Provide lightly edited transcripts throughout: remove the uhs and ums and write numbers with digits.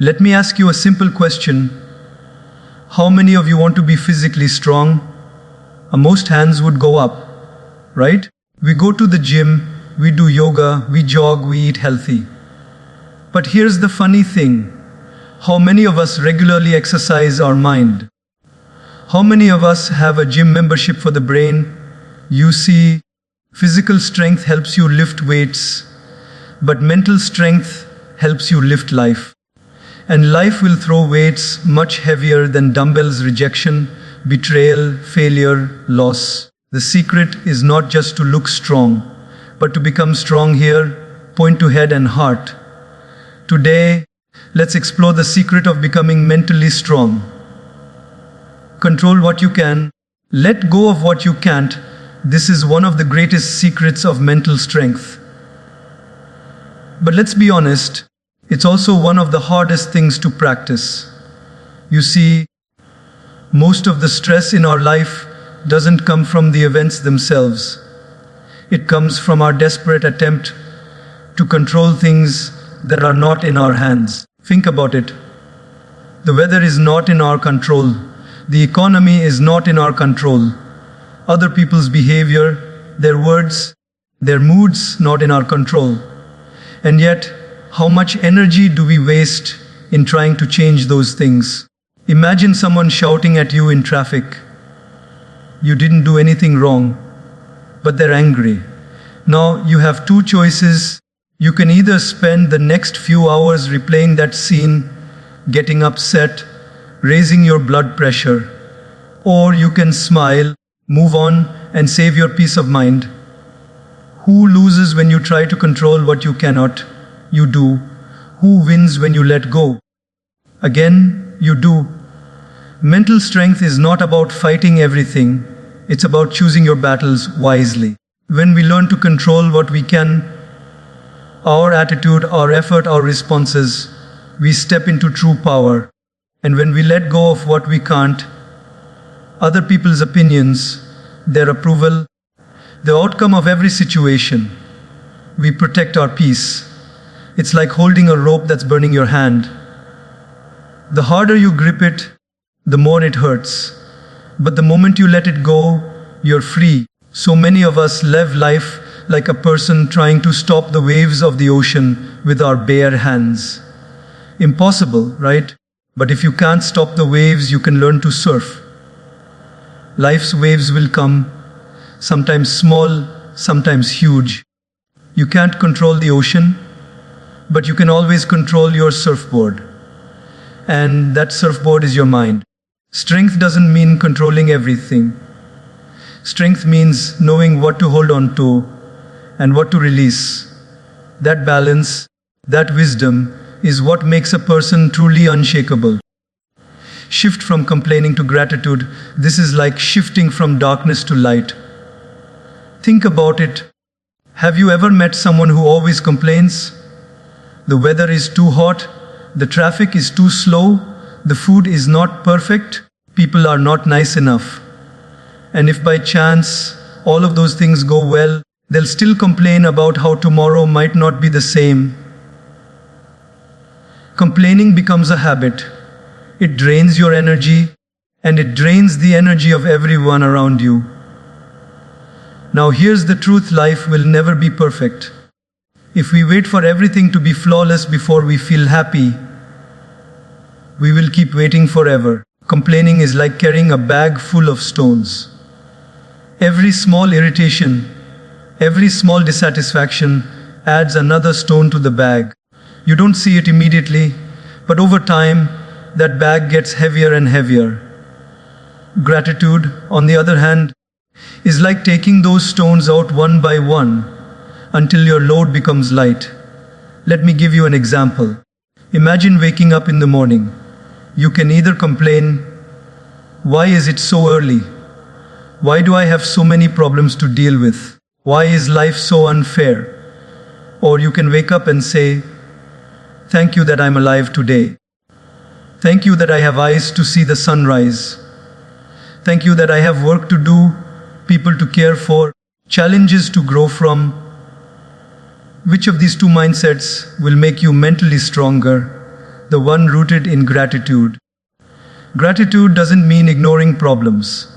Let me ask you a simple question. How many of you want to be physically strong? Most hands would go up, right? We go to the gym, we do yoga, we jog, we eat healthy. But here's the funny thing. How many of us regularly exercise our mind? How many of us have a gym membership for the brain? You see, physical strength helps you lift weights, but mental strength helps you lift life. And life will throw weights much heavier than dumbbells, rejection, betrayal, failure, loss. The secret is not just to look strong, but to become strong here, point to head and heart. Today, let's explore the secret of becoming mentally strong. Control what you can, let go of what you can't. This is one of the greatest secrets of mental strength. But let's be honest, it's also one of the hardest things to practice. You see, most of the stress in our life doesn't come from the events themselves. It comes from our desperate attempt to control things that are not in our hands. Think about it. The weather is not in our control. The economy is not in our control. Other people's behavior, their words, their moods, not in our control. And yet, how much energy do we waste in trying to change those things? Imagine someone shouting at you in traffic. You didn't do anything wrong, but they're angry. Now you have two choices. You can either spend the next few hours replaying that scene, getting upset, raising your blood pressure, or you can smile, move on, and save your peace of mind. Who loses when you try to control what you cannot? You do. Who wins when you let go? Again, you do. Mental strength is not about fighting everything. It's about choosing your battles wisely. When we learn to control what we can, our attitude, our effort, our responses, we step into true power. And when we let go of what we can't, other people's opinions, their approval, the outcome of every situation, we protect our peace. It's like holding a rope that's burning your hand. The harder you grip it, the more it hurts. But the moment you let it go, you're free. So many of us live life like a person trying to stop the waves of the ocean with our bare hands. Impossible, right? But if you can't stop the waves, you can learn to surf. Life's waves will come, sometimes small, sometimes huge. You can't control the ocean, but you can always control your surfboard. And that surfboard is your mind. Strength doesn't mean controlling everything. Strength means knowing what to hold on to and what to release. That balance, that wisdom, is what makes a person truly unshakable. Shift from complaining to gratitude. This is like shifting from darkness to light. Think about it. Have you ever met someone who always complains? The weather is too hot, the traffic is too slow, the food is not perfect, people are not nice enough. And if by chance all of those things go well, they'll still complain about how tomorrow might not be the same. Complaining becomes a habit. It drains your energy, and it drains the energy of everyone around you. Now here's the truth: life will never be perfect. If we wait for everything to be flawless before we feel happy, we will keep waiting forever. Complaining is like carrying a bag full of stones. Every small irritation, every small dissatisfaction adds another stone to the bag. You don't see it immediately, but over time, that bag gets heavier and heavier. Gratitude, on the other hand, is like taking those stones out one by one until your load becomes light. Let me give you an example. Imagine waking up in the morning. You can either complain, "Why is it so early? Why do I have so many problems to deal with? Why is life so unfair?" Or you can wake up and say, "Thank you that I'm alive today. Thank you that I have eyes to see the sunrise. Thank you that I have work to do, people to care for, challenges to grow from." Which of these two mindsets will make you mentally stronger? the one rooted in gratitude. Gratitude doesn't mean ignoring problems.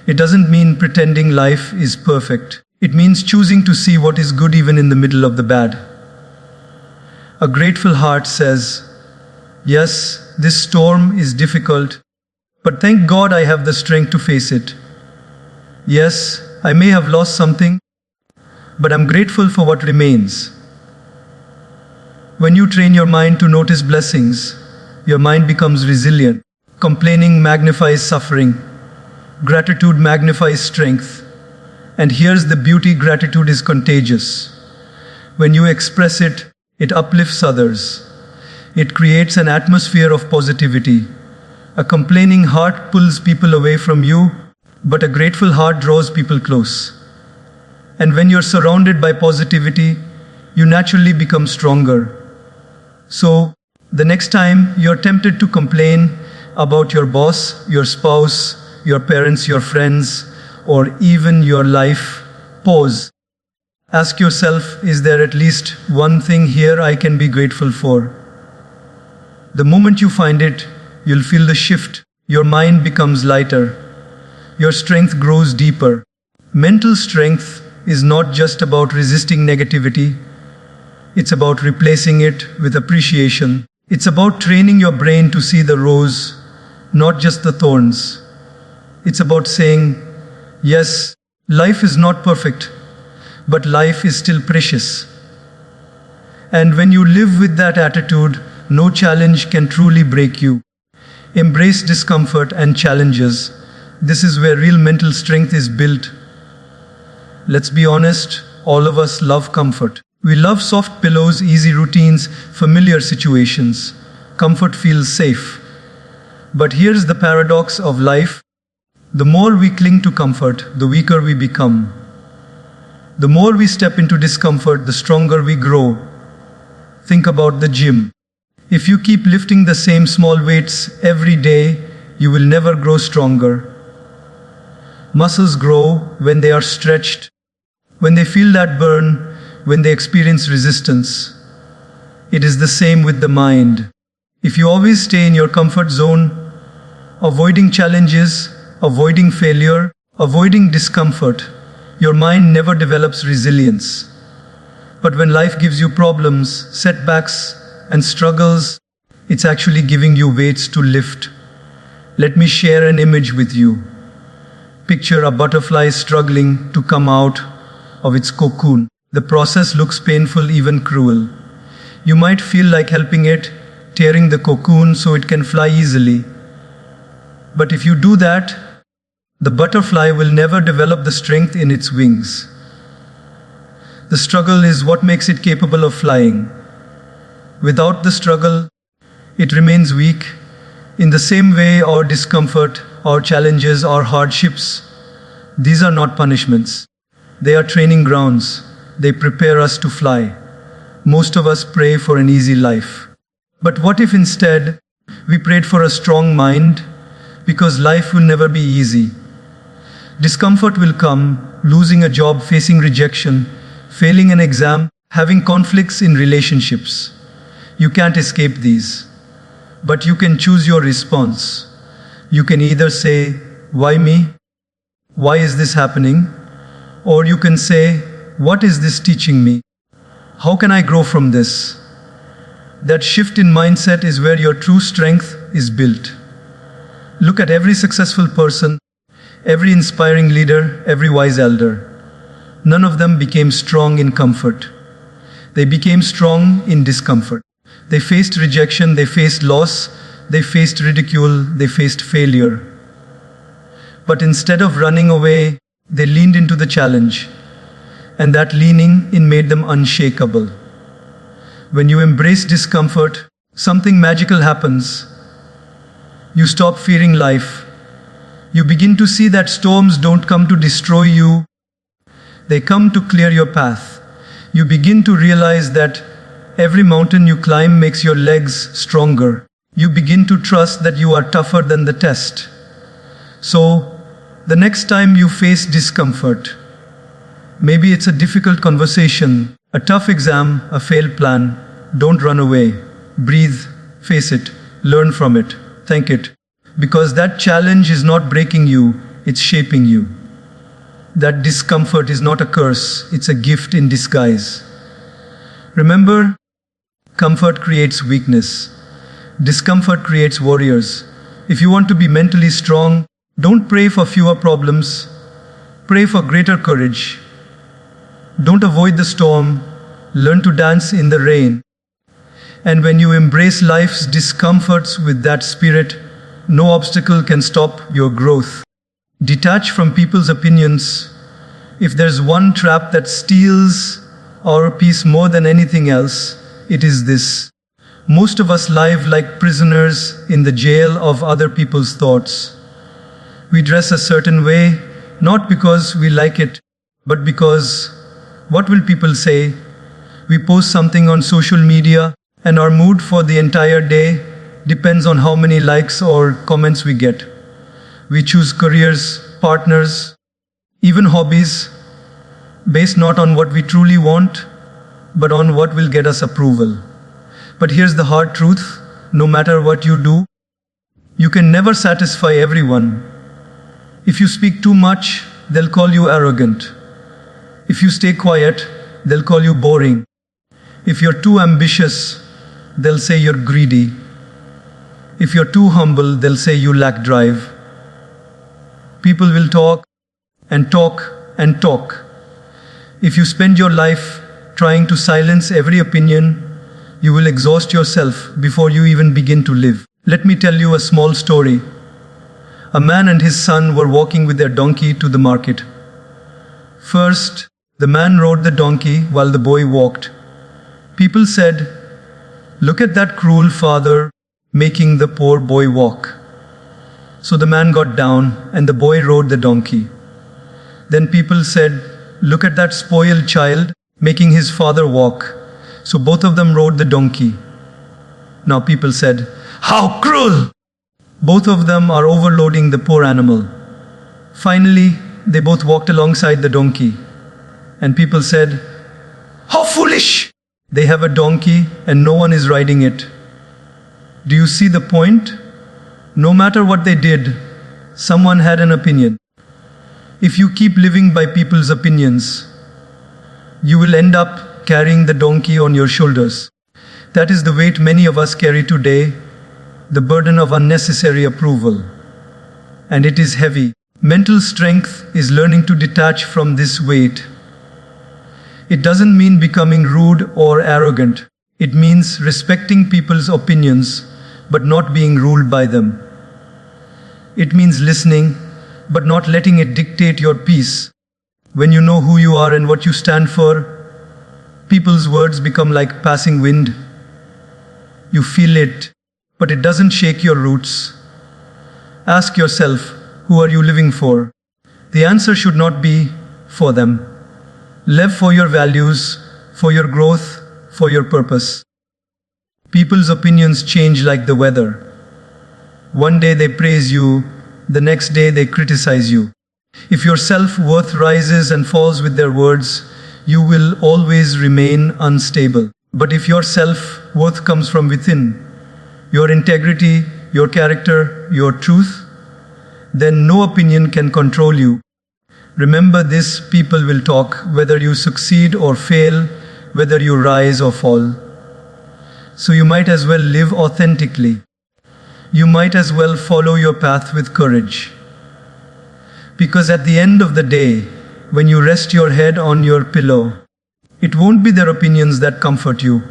It doesn't mean pretending life is perfect. It means choosing to see what is good even in the middle of the bad. A grateful heart says, yes, this storm is difficult, but thank God I have the strength to face it. Yes, I may have lost something, but I'm grateful for what remains. When you train your mind to notice blessings, your mind becomes resilient. Complaining magnifies suffering. Gratitude magnifies strength. And here's the beauty: gratitude is contagious. When you express it, it uplifts others. It creates an atmosphere of positivity. A complaining heart pulls people away from you, but a grateful heart draws people close. And when you're surrounded by positivity, you naturally become stronger. So, the next time you're tempted to complain about your boss, your spouse, your parents, your friends, or even your life, pause. Ask yourself, is there at least one thing here I can be grateful for? The moment you find it, you'll feel the shift. Your mind becomes lighter. Your strength grows deeper. Mental strength is not just about resisting negativity. It's about replacing it with appreciation. It's about training your brain to see the rose, not just the thorns. It's about saying, yes, life is not perfect, but life is still precious. And when you live with that attitude, no challenge can truly break you. Embrace discomfort and challenges. This is where real mental strength is built. Let's be honest, all of us love comfort. We love soft pillows, easy routines, familiar situations. Comfort feels safe. But here's the paradox of life. The more we cling to comfort, the weaker we become. The more we step into discomfort, the stronger we grow. Think about the gym. If you keep lifting the same small weights every day, you will never grow stronger. Muscles grow when they are stretched, when they feel that burn, when they experience resistance. It is the same with the mind. If you always stay in your comfort zone, avoiding challenges, avoiding failure, avoiding discomfort, your mind never develops resilience. But when life gives you problems, setbacks, and struggles, it's actually giving you weights to lift. Let me share an image with you. Picture a butterfly struggling to come out of its cocoon. The process looks painful, even cruel. You might feel like helping it, tearing the cocoon so it can fly easily. But if you do that, the butterfly will never develop the strength in its wings. The struggle is what makes it capable of flying. Without the struggle, it remains weak. In the same way, our discomfort, our challenges, our hardships, these are not punishments. They are training grounds. They prepare us to fly. Most of us pray for an easy life. But what if instead we prayed for a strong mind? Because life will never be easy. Discomfort will come: losing a job, facing rejection, failing an exam, having conflicts in relationships. You can't escape these. But you can choose your response. You can either say, why me? Why is this happening? Or you can say, what is this teaching me? How can I grow from this? That shift in mindset is where your true strength is built. Look at every successful person, every inspiring leader, every wise elder. None of them became strong in comfort. They became strong in discomfort. They faced rejection, they faced loss, they faced ridicule, they faced failure. But instead of running away, they leaned into the challenge. And that leaning in made them unshakable. When you embrace discomfort, something magical happens. You stop fearing life. You begin to see that storms don't come to destroy you. They come to clear your path. You begin to realize that every mountain you climb makes your legs stronger. You begin to trust that you are tougher than the test. So, the next time you face discomfort, maybe it's a difficult conversation, a tough exam, a failed plan, don't run away. Breathe, Face it, learn from it, thank it. Because that challenge is not breaking you, it's shaping you. That discomfort is not a curse, it's a gift in disguise. Remember, comfort creates weakness. Discomfort creates warriors. If you want to be mentally strong, don't pray for fewer problems. Pray for greater courage. Don't avoid the storm. Learn to dance in the rain. And when you embrace life's discomforts with that spirit, no obstacle can stop your growth. Detach from people's opinions. If there's one trap that steals our peace more than anything else, it is this. Most of us live like prisoners in the jail of other people's thoughts. We dress a certain way, not because we like it, but because, what will people say? We post something on social media, and our mood for the entire day depends on how many likes or comments we get. We choose careers, partners, even hobbies, based not on what we truly want, but on what will get us approval. But here's the hard truth, no matter what you do, you can never satisfy everyone. If you speak too much, they'll call you arrogant. If you stay quiet, they'll call you boring. If you're too ambitious, they'll say you're greedy. If you're too humble, they'll say you lack drive. People will talk and talk and talk. If you spend your life trying to silence every opinion, you will exhaust yourself before you even begin to live. Let me tell you a small story. A man and his son were walking with their donkey to the market. First, the man rode the donkey while the boy walked. People said, "Look at that cruel father making the poor boy walk." So the man got down and the boy rode the donkey. Then people said, "Look at that spoiled child making his father walk." So both of them rode the donkey. Now people said, "How cruel! Both of them are overloading the poor animal." Finally, they both walked alongside the donkey. And people said, "How foolish! They have a donkey and no one is riding it." Do you see the point? No matter what they did, someone had an opinion. If you keep living by people's opinions, you will end up carrying the donkey on your shoulders. That is the weight many of us carry today, the burden of unnecessary approval. And it is heavy. Mental strength is learning to detach from this weight. It doesn't mean becoming rude or arrogant. It means respecting people's opinions, but not being ruled by them. It means listening, but not letting it dictate your peace. When you know who you are and what you stand for, people's words become like passing wind. You feel it, but it doesn't shake your roots. Ask yourself, who are you living for? The answer should not be for them. Live for your values, for your growth, for your purpose. People's opinions change like the weather. One day they praise you, the next day they criticize you. If your self-worth rises and falls with their words, you will always remain unstable. But if your self-worth comes from within, your integrity, your character, your truth, then no opinion can control you. Remember this, people will talk, whether you succeed or fail, whether you rise or fall. So you might as well live authentically. You might as well follow your path with courage. Because at the end of the day, when you rest your head on your pillow, it won't be their opinions that comfort you.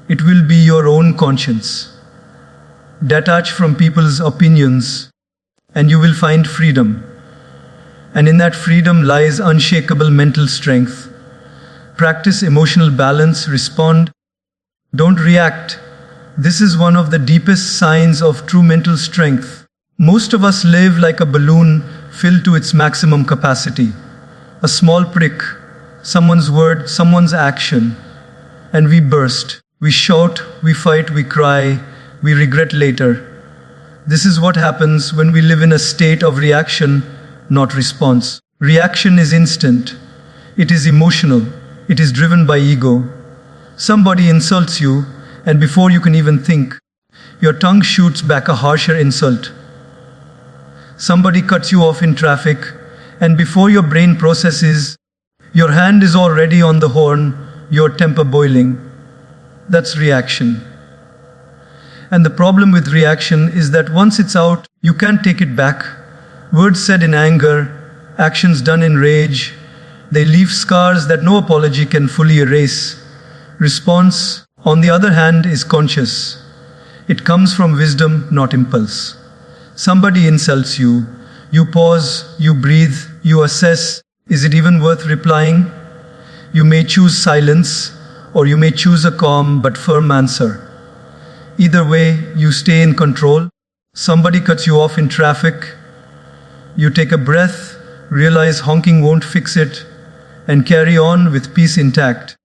It will be your own conscience. Detach from people's opinions, and you will find freedom. And in that freedom lies unshakable mental strength. Practice emotional balance, respond. Don't react. This is one of the deepest signs of true mental strength. Most of us live like a balloon filled to its maximum capacity. A small prick, someone's word, someone's action, and we burst. We shout, we fight, we cry, we regret later. This is what happens when we live in a state of reaction, not response. Reaction is instant. It is emotional. It is driven by ego. Somebody insults you, and before you can even think, Your tongue shoots back a harsher insult. Somebody cuts you off in traffic, and before your brain processes, your hand is already on the horn, your temper boiling. That's reaction. And the problem with reaction is that once it's out, you can't take it back. Words said in anger, actions done in rage, they leave scars that no apology can fully erase. Response, on the other hand, is conscious. It comes from wisdom, not impulse. Somebody insults you. You pause, you breathe, you assess, is it even worth replying? You may choose silence, or you may choose a calm but firm answer. Either way, you stay in control. Somebody cuts you off in traffic. You take a breath, realize honking won't fix it, and carry on with peace intact.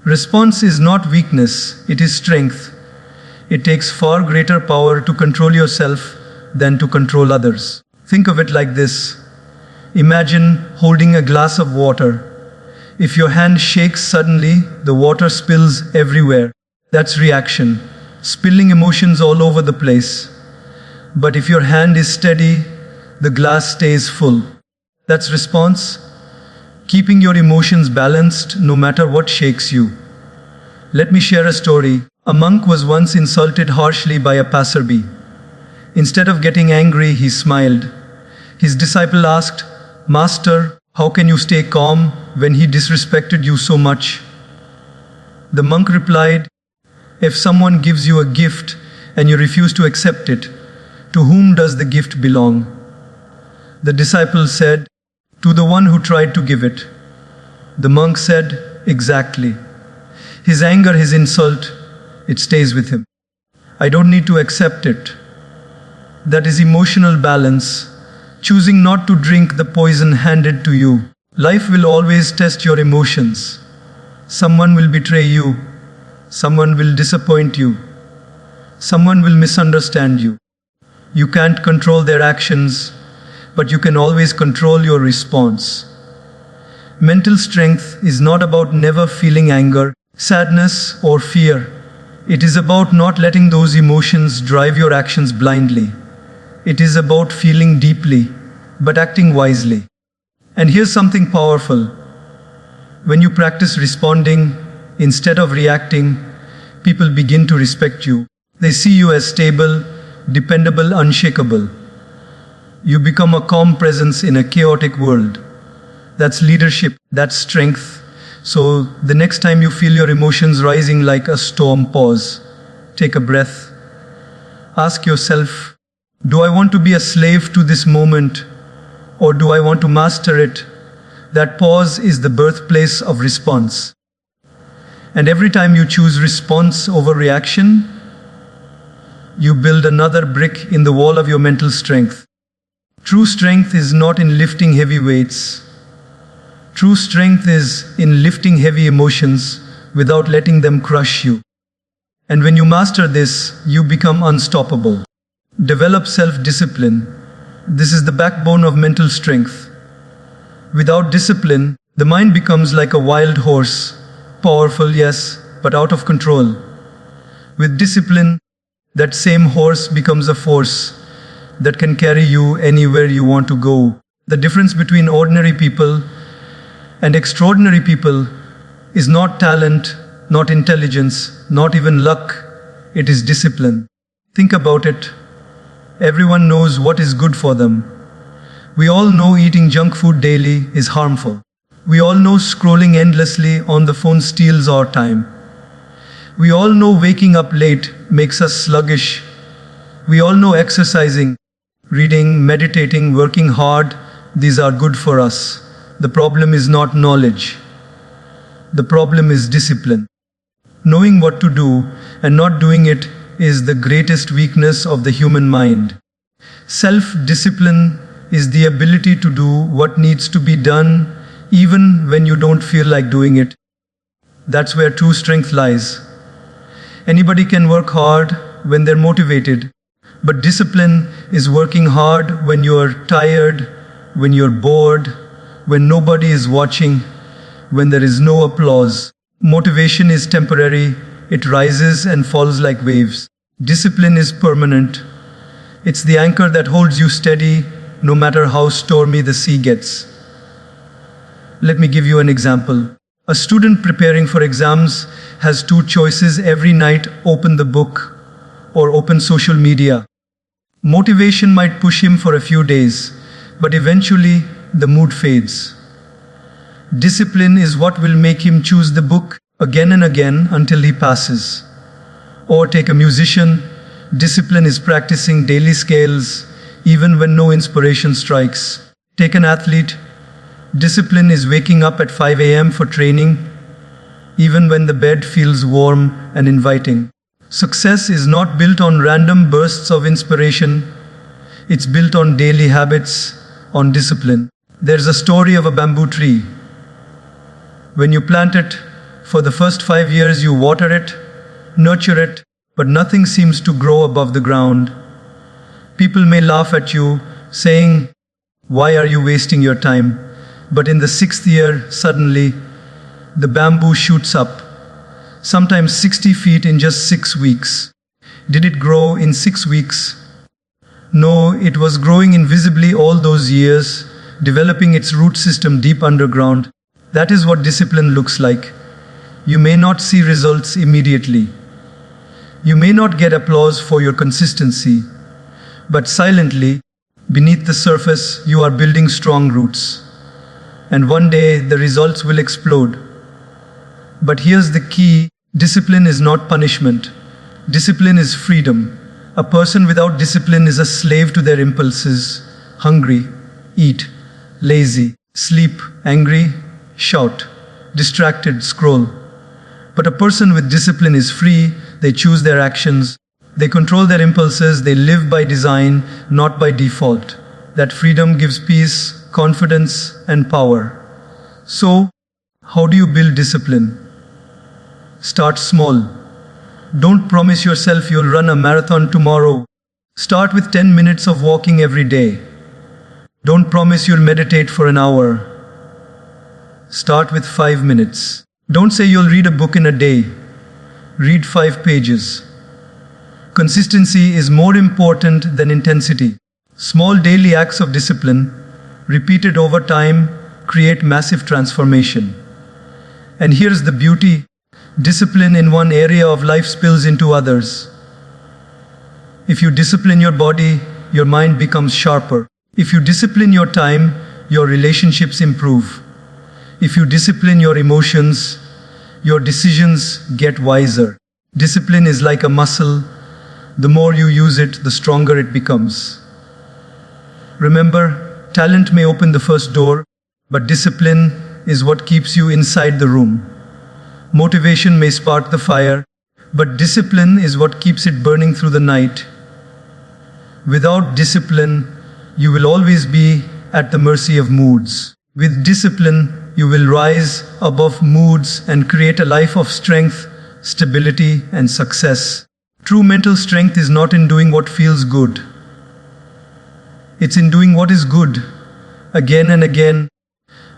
Response is not weakness, it is strength. It takes far greater power to control yourself than to control others. Think of it like this. Imagine holding a glass of water. If your hand shakes suddenly, the water spills everywhere. That's reaction, spilling emotions all over the place. But if your hand is steady, the glass stays full. That's response, keeping your emotions balanced no matter what shakes you. Let me share a story. A monk was once insulted harshly by a passerby. Instead of getting angry, he smiled. His disciple asked, "Master, how can you stay calm when he disrespected you so much?" The monk replied, "If someone gives you a gift and you refuse to accept it, to whom does the gift belong?" The disciple said, "To the one who tried to give it." The monk said, "Exactly. His anger, his insult, it stays with him. I don't need to accept it." That is emotional balance, choosing not to drink the poison handed to you. Life will always test your emotions. Someone will betray you. Someone will disappoint you. Someone will misunderstand you. You can't control their actions, but you can always control your response. Mental strength is not about never feeling anger, sadness, or fear. It is about not letting those emotions drive your actions blindly. It is about feeling deeply, but acting wisely. And here's something powerful. When you practice responding instead of reacting, people begin to respect you. They see you as stable, dependable, unshakable. You become a calm presence in a chaotic world. That's leadership, that's strength. So the next time you feel your emotions rising like a storm, pause. Take a breath. Ask yourself, do I want to be a slave to this moment, or do I want to master it? That pause is the birthplace of response. And every time you choose response over reaction, you build another brick in the wall of your mental strength. True strength is not in lifting heavy weights. True strength is in lifting heavy emotions without letting them crush you. And when you master this, you become unstoppable. Develop self-discipline. This is the backbone of mental strength. Without discipline, the mind becomes like a wild horse, powerful, yes, but out of control. With discipline, that same horse becomes a force that can carry you anywhere you want to go. The difference between ordinary people and extraordinary people is not talent, not intelligence, not even luck. It is discipline. Think about it. Everyone knows what is good for them. We all know eating junk food daily is harmful. We all know scrolling endlessly on the phone steals our time. We all know waking up late makes us sluggish. We all know exercising, reading, meditating, working hard, these are good for us. The problem is not knowledge. The problem is discipline. Knowing what to do and not doing it is the greatest weakness of the human mind. Self-discipline is the ability to do what needs to be done even when you don't feel like doing it. That's where true strength lies. Anybody can work hard when they're motivated, but discipline is working hard when you're tired, when you're bored, when nobody is watching, when there is no applause. Motivation is temporary, it rises and falls like waves. Discipline is permanent. It's the anchor that holds you steady no matter how stormy the sea gets. Let me give you an example. A student preparing for exams has two choices every night: open the book or open social media. Motivation might push him for a few days, but eventually the mood fades. Discipline is what will make him choose the book again and again until he passes. Or take a musician, discipline is practicing daily scales even when no inspiration strikes. Take an athlete, discipline is waking up at 5 a.m. for training even when the bed feels warm and inviting. Success is not built on random bursts of inspiration, it's built on daily habits, on discipline. There's a story of a bamboo tree. When you plant it, for the first 5 years you water it, nurture it, but nothing seems to grow above the ground. People may laugh at you, saying, "Why are you wasting your time?" But in the 6th year, suddenly, the bamboo shoots up, sometimes 60 feet in just 6 weeks. Did it grow in 6 weeks? No, it was growing invisibly all those years, developing its root system deep underground. That is what discipline looks like. You may not see results immediately. You may not get applause for your consistency, but silently, beneath the surface, you are building strong roots. And one day, the results will explode. But here's the key: discipline is not punishment. Discipline is freedom. A person without discipline is a slave to their impulses: hungry, eat; lazy, sleep; angry, shout; distracted, scroll. But a person with discipline is free. They choose their actions. They control their impulses. They live by design, not by default. That freedom gives peace, confidence, and power. So, how do you build discipline? Start small. Don't promise yourself you'll run a marathon tomorrow. Start with 10 minutes of walking every day. Don't promise you'll meditate for an hour. Start with 5 minutes. Don't say you'll read a book in a day. Read 5 pages. Consistency is more important than intensity. Small daily acts of discipline, repeated over time, create massive transformation. And here's the beauty: discipline in one area of life spills into others. If you discipline your body, your mind becomes sharper. If you discipline your time, your relationships improve. If you discipline your emotions, your decisions get wiser. Discipline is like a muscle. The more you use it, the stronger it becomes. Remember, talent may open the first door, but discipline is what keeps you inside the room. Motivation may spark the fire, but discipline is what keeps it burning through the night. Without discipline, you will always be at the mercy of moods. With discipline, you will rise above moods and create a life of strength, stability, and success. True mental strength is not in doing what feels good. It's in doing what is good, again and again,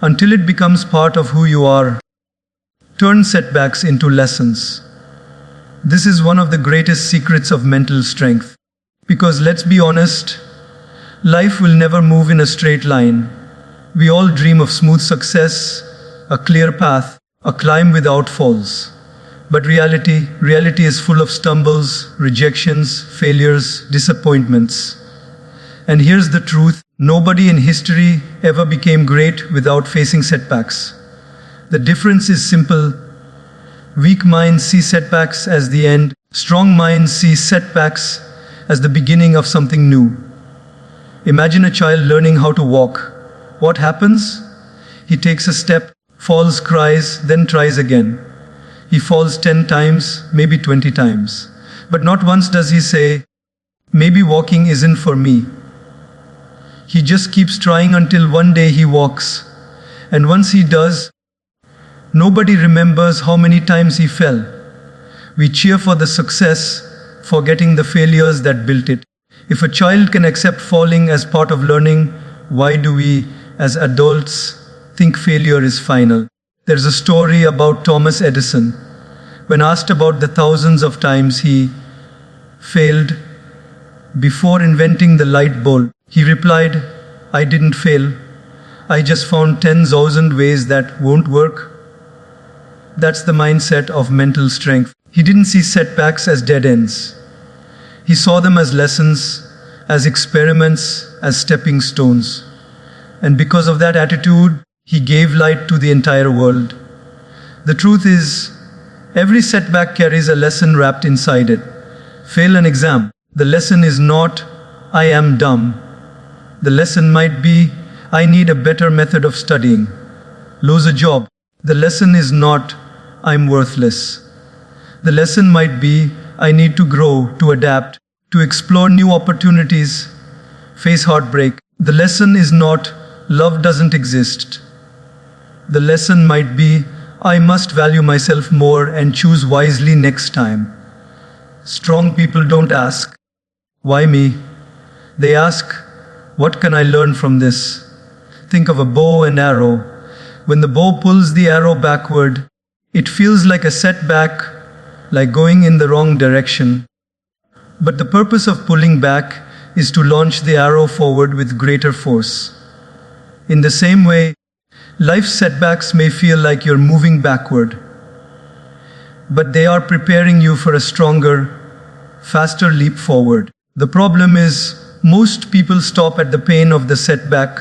until it becomes part of who you are. Turn setbacks into lessons. This is one of the greatest secrets of mental strength. Because let's be honest, life will never move in a straight line. We all dream of smooth success, a clear path, a climb without falls. But reality is full of stumbles, rejections, failures, disappointments. And here's the truth: nobody in history ever became great without facing setbacks. The difference is simple. Weak minds see setbacks as the end. Strong minds see setbacks as the beginning of something new. Imagine a child learning how to walk. What happens? He takes a step, falls, cries, then tries again. He falls 10 times, maybe 20 times. But not once does he say, "Maybe walking isn't for me." He just keeps trying until one day he walks. And once he does, nobody remembers how many times he fell. We cheer for the success, forgetting the failures that built it. If a child can accept falling as part of learning, why do we, as adults, think failure is final? There's a story about Thomas Edison. When asked about the thousands of times he failed before inventing the light bulb? He replied, I didn't fail. I just found 10,000 ways that won't work. That's the mindset of mental strength. He didn't see setbacks as dead ends. He saw them as lessons, as experiments, as stepping stones. And because of that attitude, he gave light to the entire world. The truth is, every setback carries a lesson wrapped inside it. Fail an exam. The lesson is not, I am dumb. The lesson might be, I need a better method of studying. Lose a job. The lesson is not, I'm worthless. The lesson might be, I need to grow, to adapt, to explore new opportunities, face heartbreak. The lesson is not, love doesn't exist. The lesson might be, I must value myself more and choose wisely next time. Strong people don't ask, why me? They ask, what can I learn from this? Think of a bow and arrow. When the bow pulls the arrow backward, it feels like a setback, like going in the wrong direction. But the purpose of pulling back is to launch the arrow forward with greater force. In the same way, life's setbacks may feel like you're moving backward, but they are preparing you for a stronger, faster leap forward. The problem is, most people stop at the pain of the setback.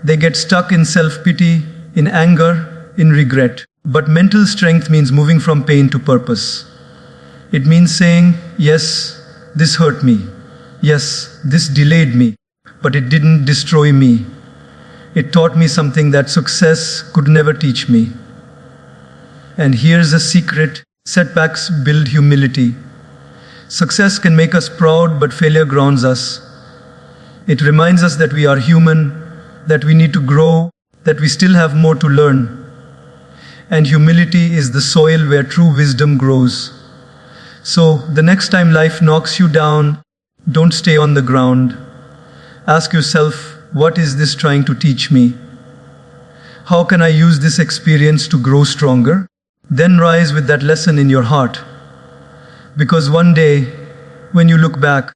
They get stuck in self-pity, in anger, in regret. But mental strength means moving from pain to purpose. It means saying, yes, this hurt me. Yes, this delayed me, but it didn't destroy me. It taught me something that success could never teach me. And here's a secret: setbacks build humility. Success can make us proud, but failure grounds us. It reminds us that we are human, that we need to grow, that we still have more to learn. And humility is the soil where true wisdom grows. So, the next time life knocks you down, don't stay on the ground. Ask yourself, what is this trying to teach me? How can I use this experience to grow stronger? Then rise with that lesson in your heart. Because one day, when you look back,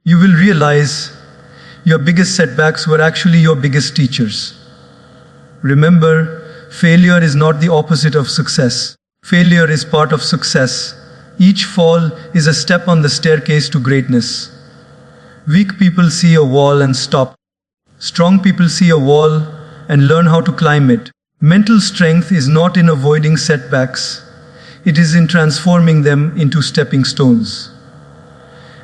you will realize your biggest setbacks were actually your biggest teachers. Remember, failure is not the opposite of success. Failure is part of success. Each fall is a step on the staircase to greatness. Weak people see a wall and stop. Strong people see a wall and learn how to climb it. Mental strength is not in avoiding setbacks. It is in transforming them into stepping stones.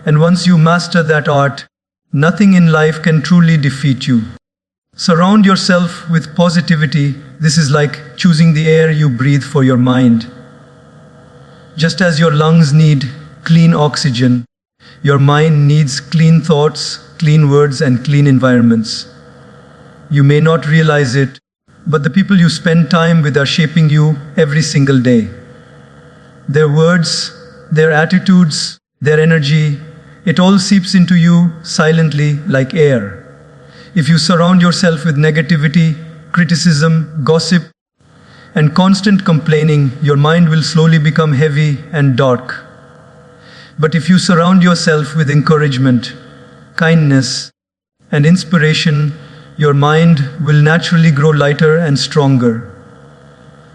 And once you master that art, nothing in life can truly defeat you. Surround yourself with positivity. This is like choosing the air you breathe for your mind. Just as your lungs need clean oxygen, your mind needs clean thoughts, clean words, and clean environments. You may not realize it, but the people you spend time with are shaping you every single day. Their words, their attitudes, their energy, it all seeps into you silently like air. If you surround yourself with negativity, criticism, gossip, and constant complaining, your mind will slowly become heavy and dark. But if you surround yourself with encouragement, kindness, and inspiration, your mind will naturally grow lighter and stronger.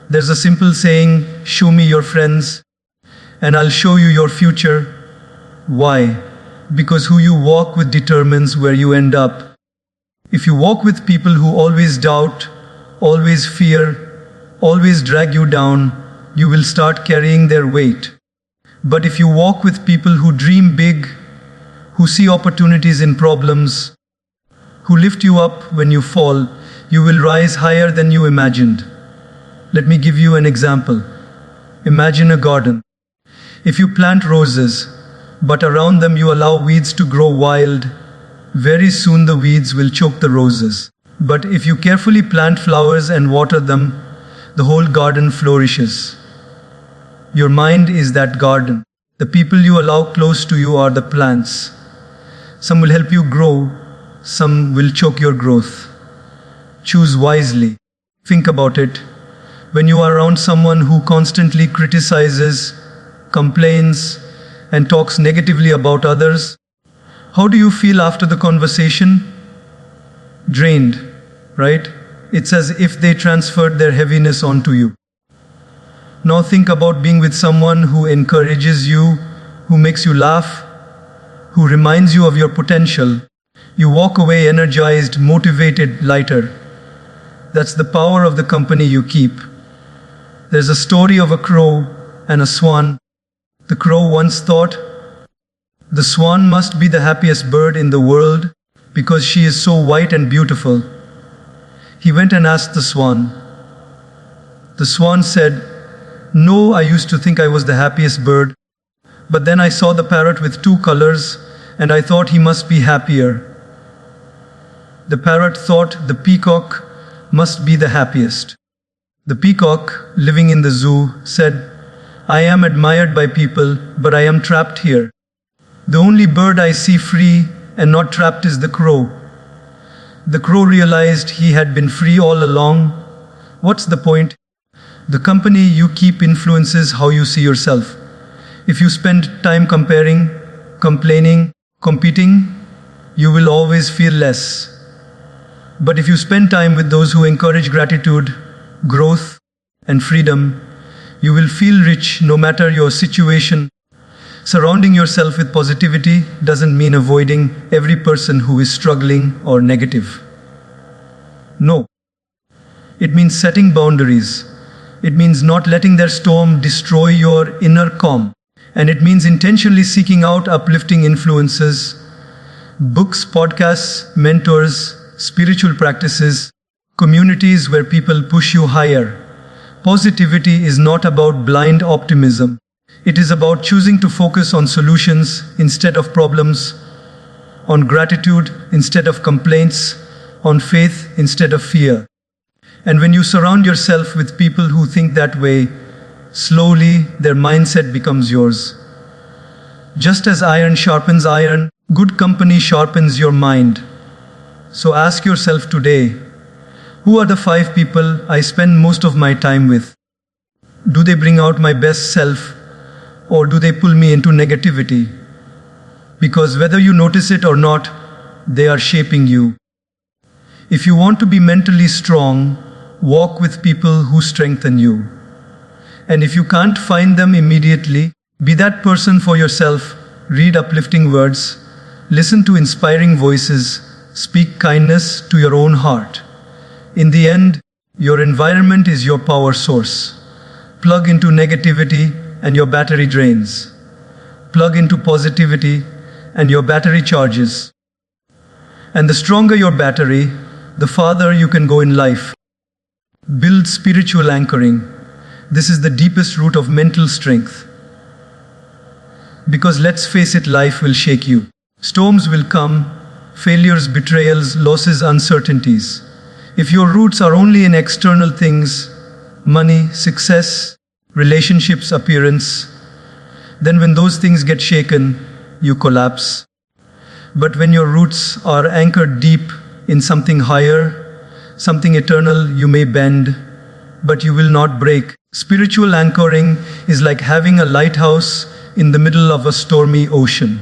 There's a simple saying, show me your friends, and I'll show you your future. Why? Because who you walk with determines where you end up. If you walk with people who always doubt, always fear, always drag you down, you will start carrying their weight. But if you walk with people who dream big, who see opportunities in problems, who lift you up when you fall, you will rise higher than you imagined. Let me give you an example. Imagine a garden. If you plant roses, but around them you allow weeds to grow wild, very soon the weeds will choke the roses. But if you carefully plant flowers and water them, the whole garden flourishes. Your mind is that garden. The people you allow close to you are the plants. Some will help you grow, some will choke your growth. Choose wisely. Think about it. When you are around someone who constantly criticizes, complains, and talks negatively about others, how do you feel after the conversation? Drained, right? It's as if they transferred their heaviness onto you. Now think about being with someone who encourages you, who makes you laugh, who reminds you of your potential. You walk away energized, motivated, lighter. That's the power of the company you keep. There's a story of a crow and a swan. The crow once thought, the swan must be the happiest bird in the world because she is so white and beautiful. He went and asked the swan. The swan said, no, I used to think I was the happiest bird, but then I saw the parrot with two colors and I thought he must be happier. The parrot thought the peacock must be the happiest. The peacock, living in the zoo, said, I am admired by people, but I am trapped here. The only bird I see free and not trapped is the crow. The crow realized he had been free all along. What's the point? The company you keep influences how you see yourself. If you spend time comparing, complaining, competing, you will always feel less. But if you spend time with those who encourage gratitude, growth, and freedom, you will feel rich no matter your situation. Surrounding yourself with positivity doesn't mean avoiding every person who is struggling or negative. No. It means setting boundaries. It means not letting their storm destroy your inner calm. And it means intentionally seeking out uplifting influences, books, podcasts, mentors, spiritual practices, communities where people push you higher. Positivity is not about blind optimism. It is about choosing to focus on solutions instead of problems, on gratitude instead of complaints, on faith instead of fear. And when you surround yourself with people who think that way, slowly their mindset becomes yours. Just as iron sharpens iron, good company sharpens your mind. So ask yourself today, who are the 5 people I spend most of my time with? Do they bring out my best self, or do they pull me into negativity? Because whether you notice it or not, they are shaping you. If you want to be mentally strong, walk with people who strengthen you. And if you can't find them immediately, be that person for yourself. Read uplifting words, listen to inspiring voices, speak kindness to your own heart. In the end, your environment is your power source. Plug into negativity and your battery drains. Plug into positivity and your battery charges. And the stronger your battery, the farther you can go in life. Build spiritual anchoring. This is the deepest root of mental strength. Because let's face it, life will shake you. Storms will come, failures, betrayals, losses, uncertainties. If your roots are only in external things, money, success, relationships, appearance, then when those things get shaken, you collapse. But when your roots are anchored deep in something higher, something eternal, you may bend, but you will not break. Spiritual anchoring is like having a lighthouse in the middle of a stormy ocean.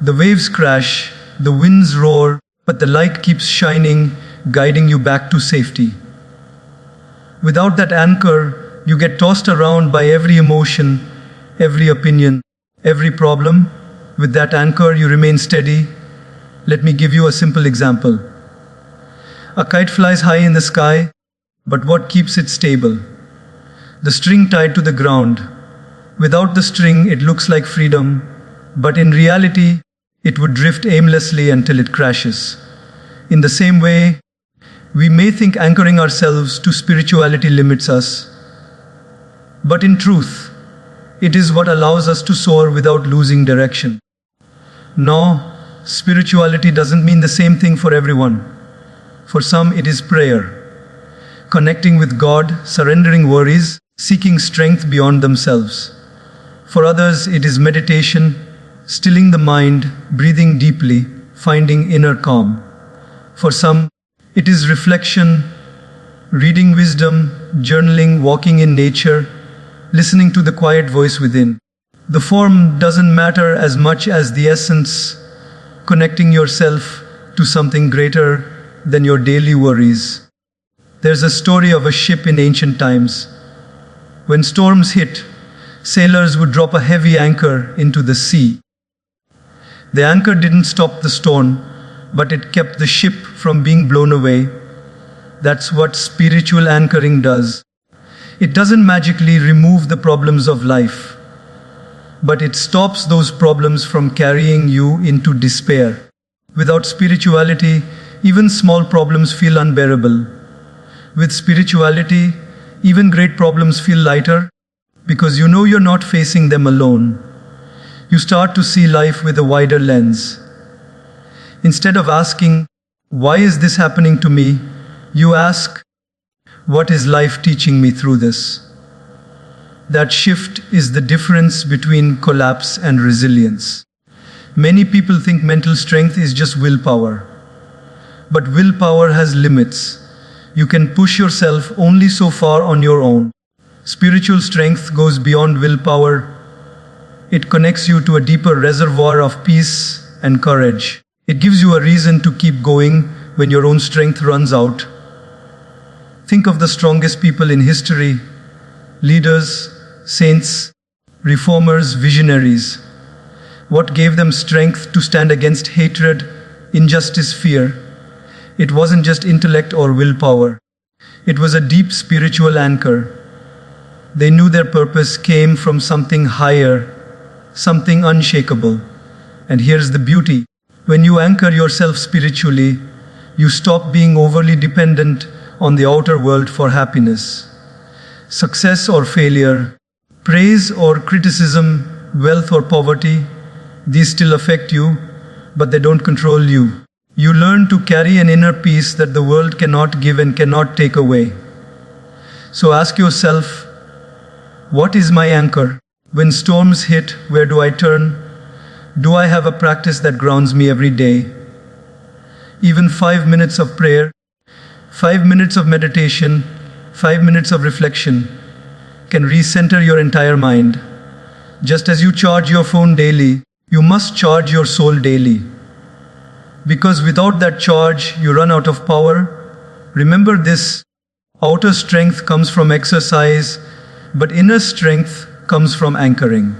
The waves crash, the winds roar, but the light keeps shining, guiding you back to safety. Without that anchor, you get tossed around by every emotion, every opinion, every problem. With that anchor, you remain steady. Let me give you a simple example. A kite flies high in the sky, but what keeps it stable? The string tied to the ground. Without the string, it looks like freedom, but in reality, it would drift aimlessly until it crashes. In the same way, we may think anchoring ourselves to spirituality limits us, but in truth, it is what allows us to soar without losing direction. No, spirituality doesn't mean the same thing for everyone. For some, it is prayer, connecting with God, surrendering worries, seeking strength beyond themselves. For others, it is meditation, stilling the mind, breathing deeply, finding inner calm. For some, it is reflection, reading wisdom, journaling, walking in nature, listening to the quiet voice within. The form doesn't matter as much as the essence, connecting yourself to something greater than your daily worries. There's a story of a ship in ancient times. When storms hit, sailors would drop a heavy anchor into the sea. The anchor didn't stop the storm, but it kept the ship from being blown away. That's what spiritual anchoring does. It doesn't magically remove the problems of life, but it stops those problems from carrying you into despair. Without spirituality, even small problems feel unbearable. With spirituality, even great problems feel lighter because you know you're not facing them alone. You start to see life with a wider lens. Instead of asking, "Why is this happening to me?" you ask, "What is life teaching me through this?" That shift is the difference between collapse and resilience. Many people think mental strength is just willpower. But willpower has limits. You can push yourself only so far on your own. Spiritual strength goes beyond willpower. It connects you to a deeper reservoir of peace and courage. It gives you a reason to keep going when your own strength runs out. Think of the strongest people in history: leaders, saints, reformers, visionaries. What gave them strength to stand against hatred, injustice, fear? It wasn't just intellect or willpower. It was a deep spiritual anchor. They knew their purpose came from something higher, something unshakable. And here's the beauty. When you anchor yourself spiritually, you stop being overly dependent on the outer world for happiness. Success or failure, praise or criticism, wealth or poverty, these still affect you, but they don't control you. You learn to carry an inner peace that the world cannot give and cannot take away. So ask yourself, what is my anchor? When storms hit, where do I turn? Do I have a practice that grounds me every day? Even 5 minutes of prayer, 5 minutes of meditation, 5 minutes of reflection can recenter your entire mind. Just as you charge your phone daily, you must charge your soul daily. Because without that charge, you run out of power. Remember this: outer strength comes from exercise, but inner strength comes from anchoring.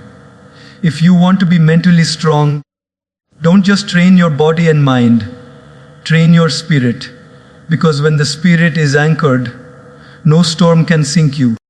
If you want to be mentally strong, don't just train your body and mind, train your spirit. Because when the spirit is anchored, no storm can sink you.